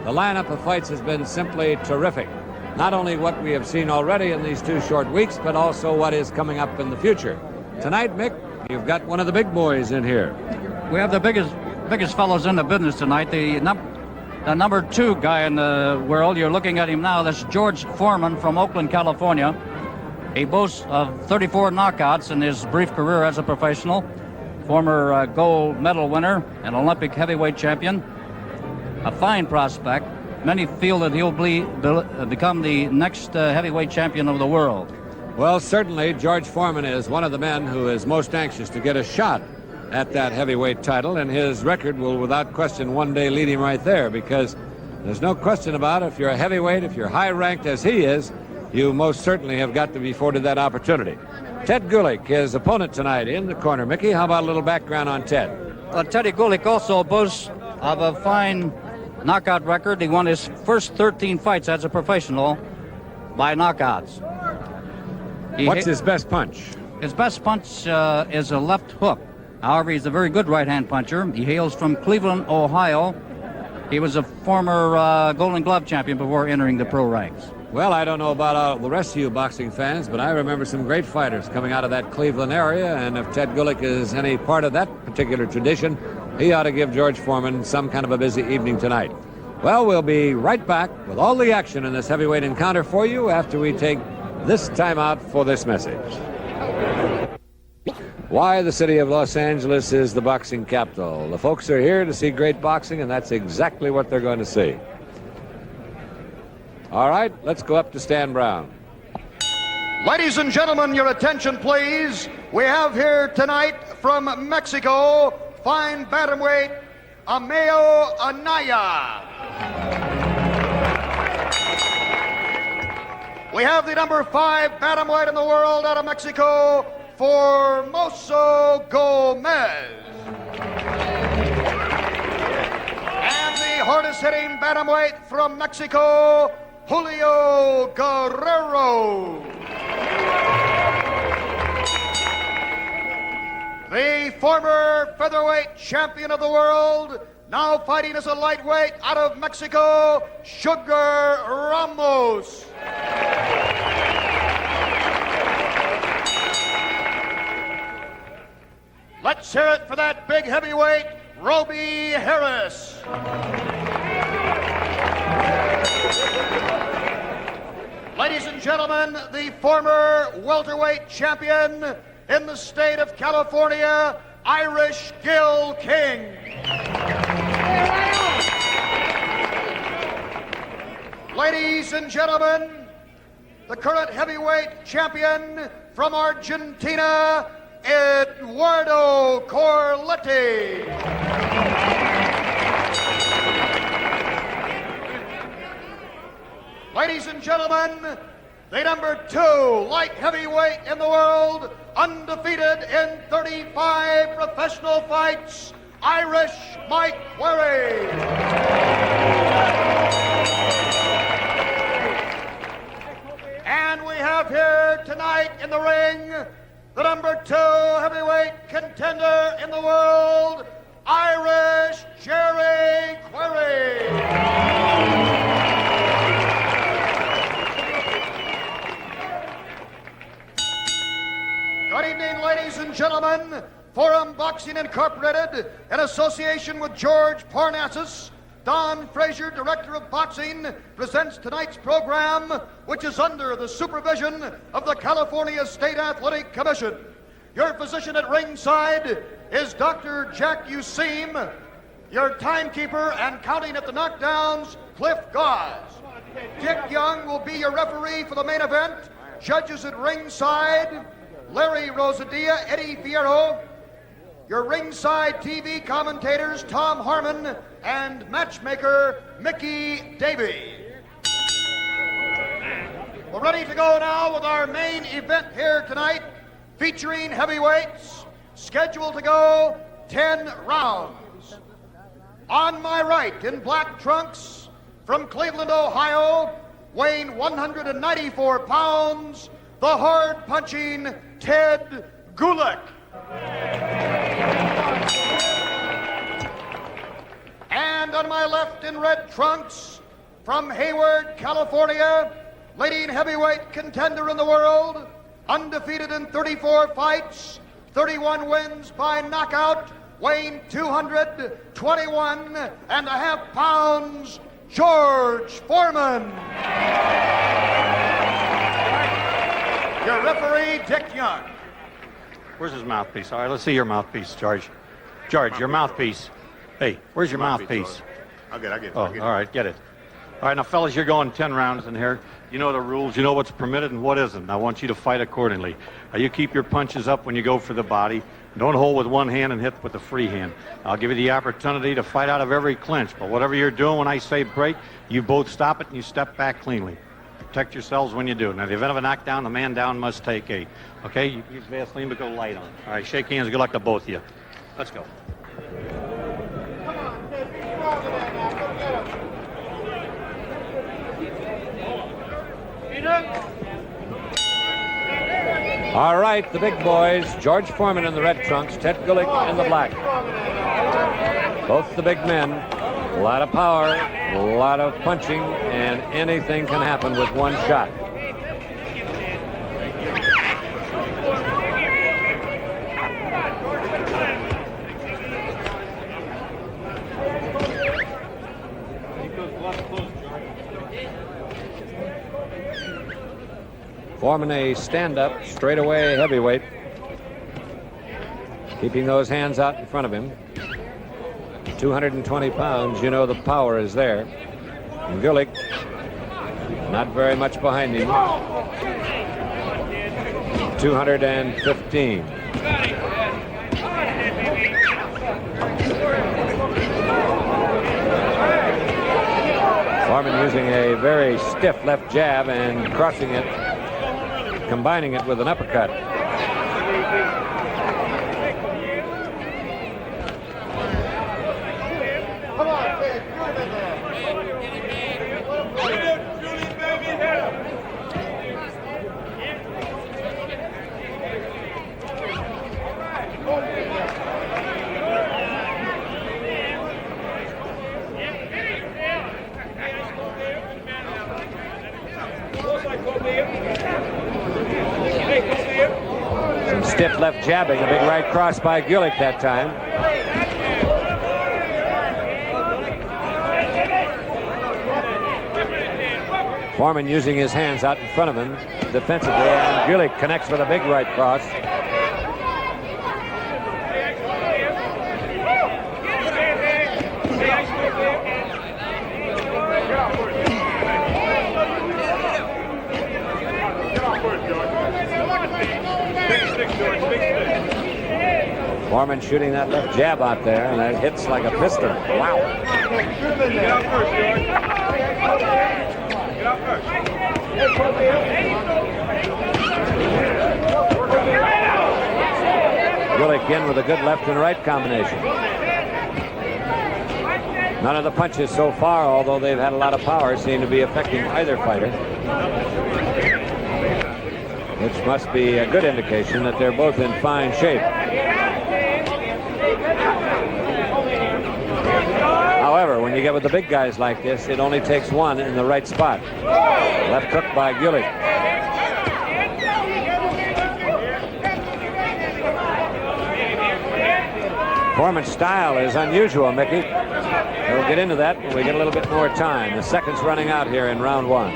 The lineup of fights has been simply terrific. Not only what we have seen already in these 2 short weeks, but also what is coming up in the future. Tonight, Mick, you've got one of the big boys in here. We have the biggest fellows in the business tonight. The number 2 guy in the world, you're looking at him now, that's George Foreman from Oakland, California. He boasts of 34 knockouts in his brief career as a professional. Former gold medal winner, an Olympic heavyweight champion, a fine prospect. Many feel that he'll become the next heavyweight champion of the world. Well, certainly George Foreman is one of the men who is most anxious to get a shot at that heavyweight title, and his record will without question one day lead him right there, because there's no question about it. If you're a heavyweight, if you're high ranked as he is, you most certainly have got to be afforded that opportunity. Ted Gullick, his opponent tonight, in the corner. Mickey, how about a little background on Ted? Teddy Gullick also boasts of a fine knockout record. He won his first 13 fights as a professional by knockouts. What's his best punch? His best punch is a left hook. However, he's a very good right-hand puncher. He hails from Cleveland, Ohio. He was a former Golden Glove champion before entering the pro ranks. Well, I don't know about the rest of you boxing fans, but I remember some great fighters coming out of that Cleveland area, and if Ted Gullick is any part of that particular tradition, he ought to give George Foreman some kind of a busy evening tonight. Well, we'll be right back with all the action in this heavyweight encounter for you after we take this time out for this message. Why the city of Los Angeles is the boxing capital. The folks are here to see great boxing, and that's exactly what they're going to see. All right, let's go up to Stan Brown. Ladies and gentlemen, your attention, please. We have here tonight from Mexico, fine bantamweight, Ameo Anaya. We have the number 5 bantamweight in the world out of Mexico, Formoso Gomez. And the hardest hitting bantamweight from Mexico, Julio Guerrero. The former featherweight champion of the world, now fighting as a lightweight out of Mexico, Sugar Ramos. Let's hear it for that big heavyweight, Roby Harris. Ladies and gentlemen, the former welterweight champion in the state of California, Irish Gil King. Ladies and gentlemen, the current heavyweight champion from Argentina, Eduardo Corletti. Ladies and gentlemen, the number 2 light heavyweight in the world, undefeated in 35 professional fights, Irish Mike Query. And we have here tonight in the ring the number 2 heavyweight contender in the world, Irish Jerry Query. Good evening, ladies and gentlemen. Forum Boxing Incorporated, in association with George Parnassus, Don Frazier, Director of Boxing, presents tonight's program, which is under the supervision of the California State Athletic Commission. Your physician at ringside is Dr. Jack Useem. Your timekeeper and counting at the knockdowns, Cliff Gause. Dick Young will be your referee for the main event. Judges at ringside, Larry Rosadia, Eddie Fierro. Your ringside TV commentators, Tom Harmon and matchmaker, Mickey Davies. We're ready to go now with our main event here tonight, featuring heavyweights, scheduled to go 10 rounds. On my right, in black trunks, from Cleveland, Ohio, weighing 194 pounds, the hard-punching Ted Gullick. And on on my left in red trunks, from Hayward, California, leading heavyweight contender in the world, undefeated in 34 fights, 31 wins by knockout, weighing 221.5 pounds, George Foreman. Your referee, Dick Young. Where's his mouthpiece? All right, let's see your mouthpiece, George. George, your mouthpiece. Hey, where's your mouthpiece? I'll get it. Oh, all right, get it. All right, now, fellas, you're going 10 rounds in here. You know the rules. You know what's permitted and what isn't. I want you to fight accordingly. You keep your punches up when you go for the body. Don't hold with one hand and hit with the free hand. I'll give you the opportunity to fight out of every clinch, but whatever you're doing when I say break, you both stop it and you step back cleanly. Protect yourselves when you do. Now, in the event of a knockdown, the man down must take 8. Okay? You use Vaseline, but go light on it. All right, shake hands. Good luck to both of you. Let's go. All right, the big boys, George Foreman in the red trunks, Ted Gullick in the black. Both the big men, a lot of power, a lot of punching, and anything can happen with one shot. Foreman a stand-up, straightaway heavyweight. Keeping those hands out in front of him. 220 pounds, you know the power is there. And Gullick, not very much behind him. 215. Foreman using a very stiff left jab and crossing it, combining it with an uppercut. Some stiff left jabbing, a big right cross by Gullick that time. Foreman using his hands out in front of him defensively, and Gullick connects with a big right cross. Harmon shooting that left jab out there, and that hits like a piston. Wow. Get out first, George. Get out first. Gullick in with a good left and right combination. None of the punches so far, although they've had a lot of power, seem to be affecting either fighter, which must be a good indication that they're both in fine shape. However, when you get with the big guys like this, it only takes one in the right spot. Left hook by Gullick. Foreman's style is unusual, Mickey. We'll get into that when we get a little bit more time. The seconds running out here in round one.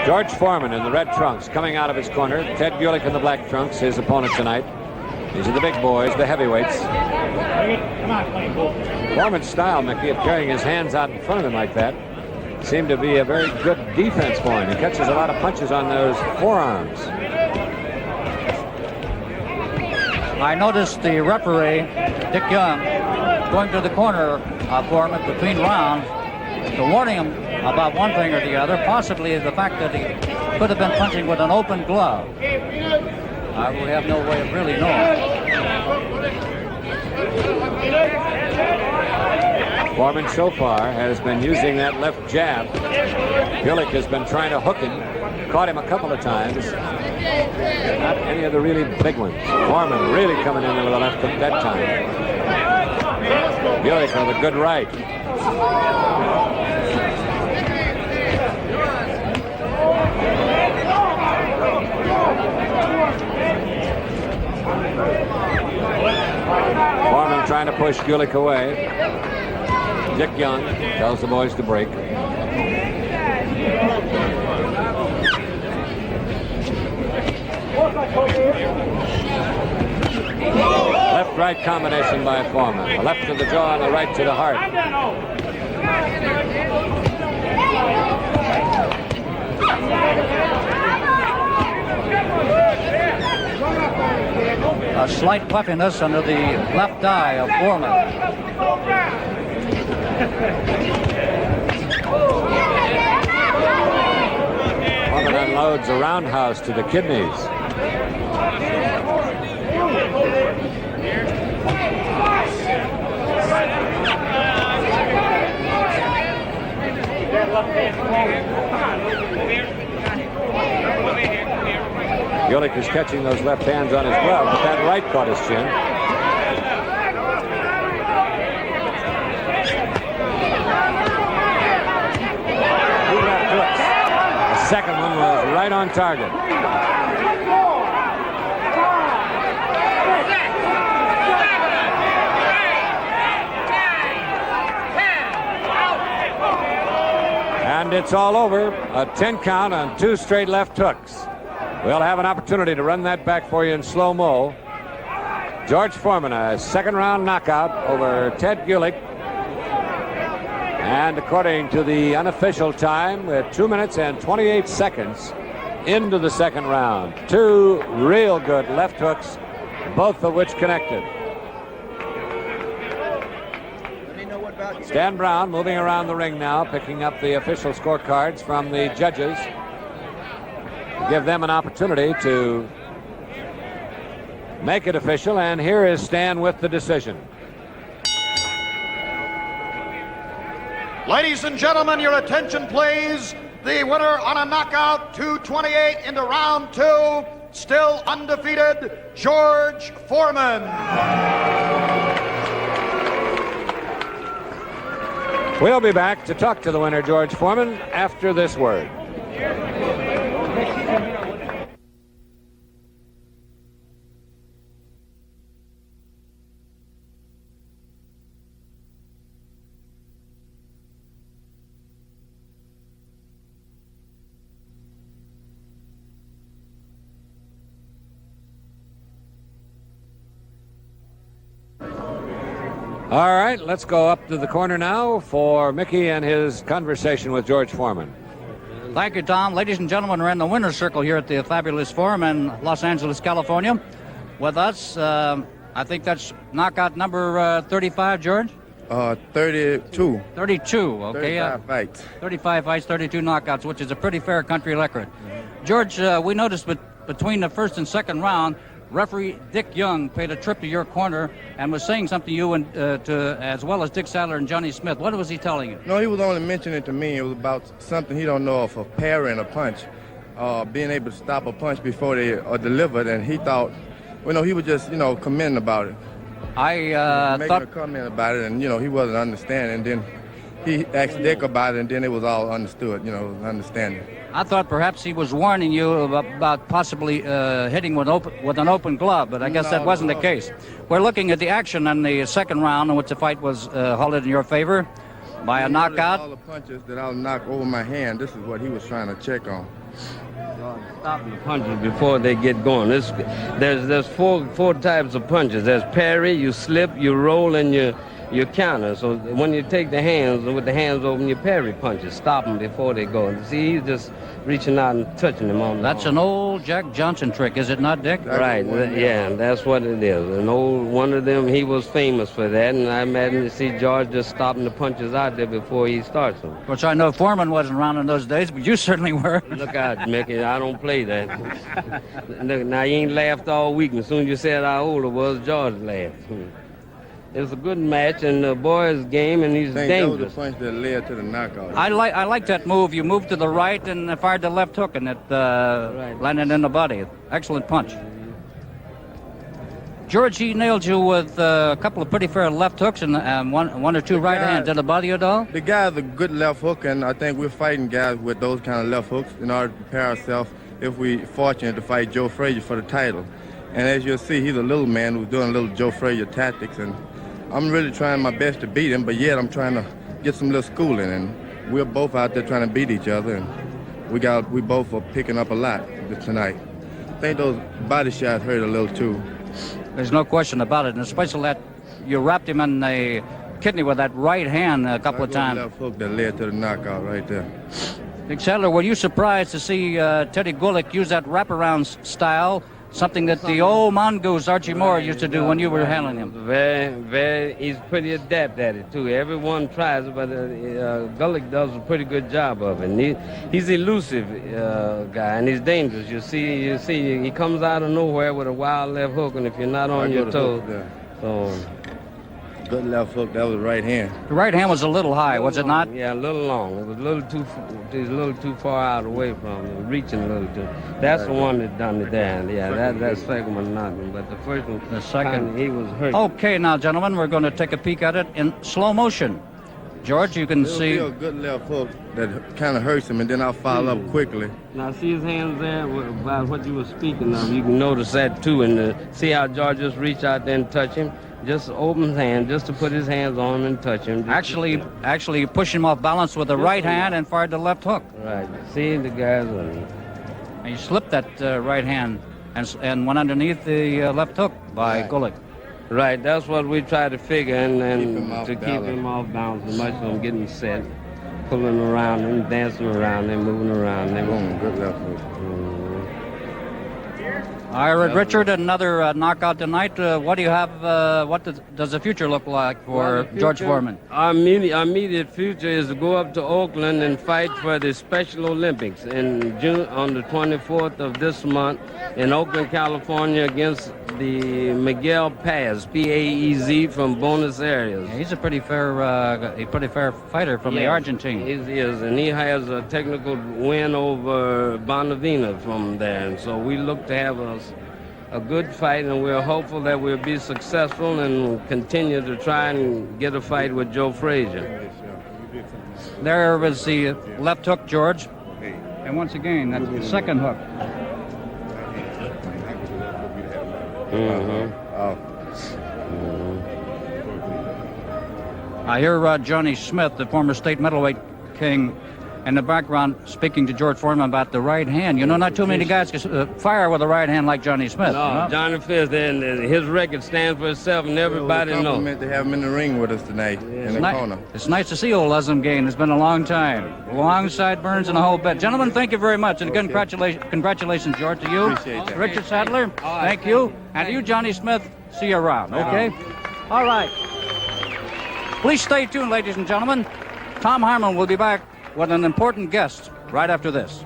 George Foreman in the red trunks coming out of his corner. Ted Gullick in the black trunks, his opponent tonight. These are the big boys, the heavyweights. Foreman's style, Mickey, of carrying his hands out in front of him like that seemed to be a very good defense for him. He catches a lot of punches on those forearms. I noticed the referee, Dick Young, going to the corner of Foreman between rounds to warning him about one thing or the other, possibly the fact that he could have been punching with an open glove. We have no way of really knowing. Foreman so far has been using that left jab. Gullick has been trying to hook him, caught him a couple of times. Not any of the really big ones. Foreman really coming in with a left hook that time. Gullick with a good right. Foreman trying to push Gullick away. Dick Young tells the boys to break. Left-right combination by Foreman. A left to the jaw and a right to the heart. A slight puffiness under the left eye of Foreman. Foreman unloads a roundhouse to the kidneys. Gullick is catching those left hands on his glove, but that right caught his chin. Two left hooks. The second one was right on target. And it's all over. A 10 count on 2 straight left hooks. We'll have an opportunity to run that back for you in slow-mo. George Foreman, a second-round knockout over Ted Gullick. And according to the unofficial time, we're 2 minutes and 28 seconds into the second round. 2 real good left hooks, both of which connected. Stan Brown moving around the ring now, picking up the official scorecards from the judges. Give them an opportunity to make it official, and here is Stan with the decision. Ladies and gentlemen, your attention please. The winner on a knockout, 228 into round 2, still undefeated, George Foreman. We'll be back to talk to the winner, George Foreman, after this word. All right, let's go up to the corner now for Mickey and his conversation with George Foreman. Thank you, Tom. Ladies and gentlemen, we're in the winner's circle here at the Fabulous Forum in Los Angeles, California. With us, I think that's knockout number 35, George? 32. 32, okay. 35 fights. 35 fights, 32 knockouts, which is a pretty fair country record. George, we noticed between the first and second round, referee Dick Young paid a trip to your corner and was saying something to you and as well as Dick Sadler and Johnny Smith. What was he telling you? No, he was only mentioning it to me. It was about something he don't know of, a parrying a punch, being able to stop a punch before they are delivered. And he thought, he was just, commenting about it. Making a comment about it, and, he wasn't understanding. And then he asked Dick about it, and then it was all understood, understanding. I thought perhaps he was warning you about possibly hitting with an open glove, but I guess that wasn't the case. We're looking at the action in the second round in which the fight was halted in your favor by a knockout. All the punches that I'll knock over my hand, this is what he was trying to check on. Stopping the punches before they get going. There's four types of punches. There's parry, you slip, you roll, and you counter. So when you take the hands, with the hands open, you parry punches. Stop them before they go. See, he's just reaching out and touching them on the That's arm. an old Jack Johnson trick, is it not, Dick? Right, yeah, that's what it is. An old one of them, he was famous for that, and I imagine you see George just stopping the punches out there before he starts them. Which I know Foreman wasn't around in those days, but you certainly were. Look out, Mickey, I don't play that. Look, now, you ain't laughed all week, and as soon as you said how old it was, George laughed. it's a good match, and the boy is game, and he's I think dangerous. that was the punch that led to the knockout. I like that move. You moved to the right and fired the left hook, and it landed in the body. Excellent punch. George, he nailed you with a couple of pretty fair left hooks and one or two right hands. Did it bother you at all? The guy's a good left hook, and I think we're fighting guys with those kind of left hooks in order to prepare ourselves if we're fortunate to fight Joe Frazier for the title. And as you'll see, he's a little man who's doing a little Joe Frazier tactics, and I'm really trying my best to beat him, but yet I'm trying to get some little schooling, and we're both out there trying to beat each other, and we both are picking up a lot tonight. I think those body shots hurt a little too. There's no question about it, and especially that you wrapped him in the kidney with that right hand a couple of times. Left hook that led to the knockout right there. Dick Sadler, were you surprised to see Teddy Gullick use that wraparound style, something that the old mongoose Archie Moore used to do when you were handling him? Very, he's pretty adept at it too. Everyone tries it, but Gullick does a pretty good job of it. And he's elusive guy, and he's dangerous. You see, he comes out of nowhere with a wild left hook, and if you're not on your toes, so. Good left hook. That was right hand. The right hand was a little high, was it not? Yeah, a little long. It was a little too far out away from him, reaching a little too. That's the one that done it there. Yeah, that second one not him, but the first one, the second, he was hurt. Okay, now, gentlemen, we're going to take a peek at it in slow motion. George, you can see. It'll be a good left hook that kind of hurts him, and then I'll follow up quickly. Now, see his hands there about what you were speaking of. You can notice that too, and see how George just reach out there and touch him. Just open his hand, just to put his hands on him and touch him. Actually push him off balance with the right hand and fired the left hook. Right. See the guys. And he slipped that right hand and went underneath the left hook by Gullick. Right. That's what we try to figure, and keep him off balance as much as I'm getting set, pulling around him, dancing around him, moving around him. Good left hook. All right, Richard, another knockout tonight. What do you have? What does the future look like for George Foreman? Our immediate future is to go up to Oakland and fight for the Special Olympics in June on the 24th of this month in Oakland, California, against the Miguel Paz, P-A-E-Z, from Buenos Aires. Yeah, he's a pretty fair fighter from the Argentine. He is, and he has a technical win over Bonavina from there, and so we look to have a good fight, and we're hopeful that we'll be successful and continue to try and get a fight with Joe Frazier. There was the left hook, George, and once again, that's the second hook. I hear Johnny Smith, the former state middleweight king, in the background speaking to George Foreman about the right hand. You know, not too many guys can fire with a right hand like Johnny Smith. No, Johnny Smith, and his record stands for itself, and everybody knows. Compliment to have him in the ring with us tonight in the corner. It's nice to see old Lesmgain. It's been a long time. Long sideburns and a whole bit. Gentlemen, thank you very much, and again, congratulations, George, to you. Appreciate that. Richard Sadler, thank you. And to you, Johnny Smith, see you around, okay? All right. Please stay tuned, ladies and gentlemen. Tom Harmon will be back with an important guest right after this.